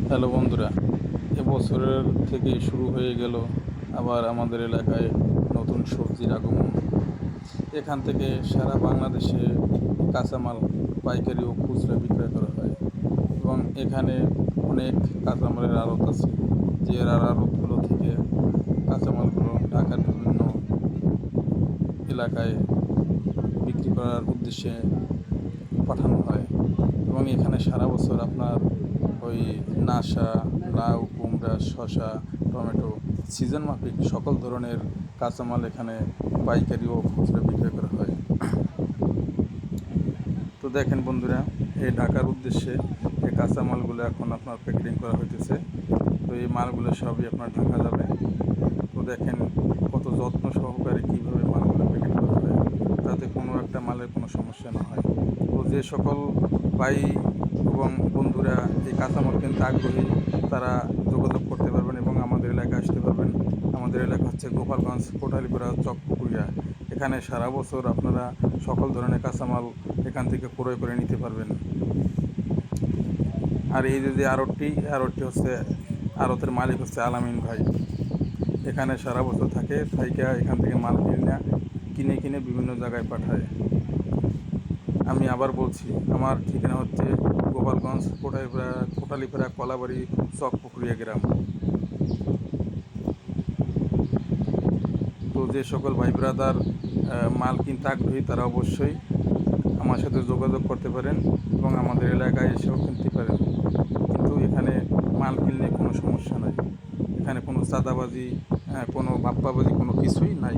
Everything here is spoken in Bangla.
হ্যালো বন্ধুরা, এবছরের থেকে শুরু হয়ে গেল আবার আমাদের এলাকায় নতুন সবজির আগমন। এখান থেকে সারা বাংলাদেশে কাঁচামাল পাইকারি ও খুচরা বিক্রয় করা হয় এবং এখানে অনেক কাঁচামালের আড়ত আছে, যে আড়তগুলো থেকে কাঁচামালগুলো ঢাকার বিভিন্ন এলাকায় বিক্রি করার উদ্দেশ্যে পাঠানো হয় এবং এখানে সারা বছর আপনার ওই নাশা, লাউ, কুমড়া, শসা, টমেটো সিজন মাফিক সকল ধরনের কাঁচামাল এখানে পাইকারি ও খুচরা বিক্রয় করা হয়। তো দেখেন বন্ধুরা, এই ঢাকার উদ্দেশ্যে এই কাঁচামালগুলো এখন আপনার প্যাকেটিং করা হইতেছে। তো এই মালগুলো সবই আপনার ঢাকা যাবে। তো দেখেন কত যত্ন সহকারে কীভাবে মালগুলো প্যাকেট করা হয়, যাতে কোনো একটা মালের কোনো সমস্যা না হয়। তো যে সকল ভাই এবং বন্ধুরা এই কাঁচামাল কিনতে আগ্রহী, তারা যোগাযোগ করতে পারবেন এবং আমাদের এলাকায় আসতে পারবেন। আমাদের এলাকা হচ্ছে গোপালগঞ্জ, কোটালীপাড়া, চকপুকুরিয়া। এখানে সারা বছর আপনারা সকল ধরনের কাঁচামাল এখান থেকে ক্রয় করে নিতে পারবেন। আর এই যে আড়তটি হচ্ছে, আড়তের মালিক হচ্ছে আলামিন ভাই। এখানে সারা বছর থাকে, থাইকা এখান থেকে মাল কিনে কিনে বিভিন্ন জায়গায় পাঠায়। আমি আবার বলছি, আমার ঠিকানা হচ্ছে গোপালগঞ্জ, কোটালীপাড়া, কলাবাড়ি, চকপুকুরিয়া গ্রাম। তো যে সকল ভাই ব্রাদার মাল কিনতে আগ্রহী, তারা অবশ্যই আমার সাথে যোগাযোগ করতে পারেন এবং আমাদের এলাকায় এসেও কিনতে পারেন। কিন্তু এখানে মাল কিনলে কোনো সমস্যা নাই, এখানে কোনো চাঁদাবাজি, কোনো বাপ্পাবাজি কোনো কিছুই নাই।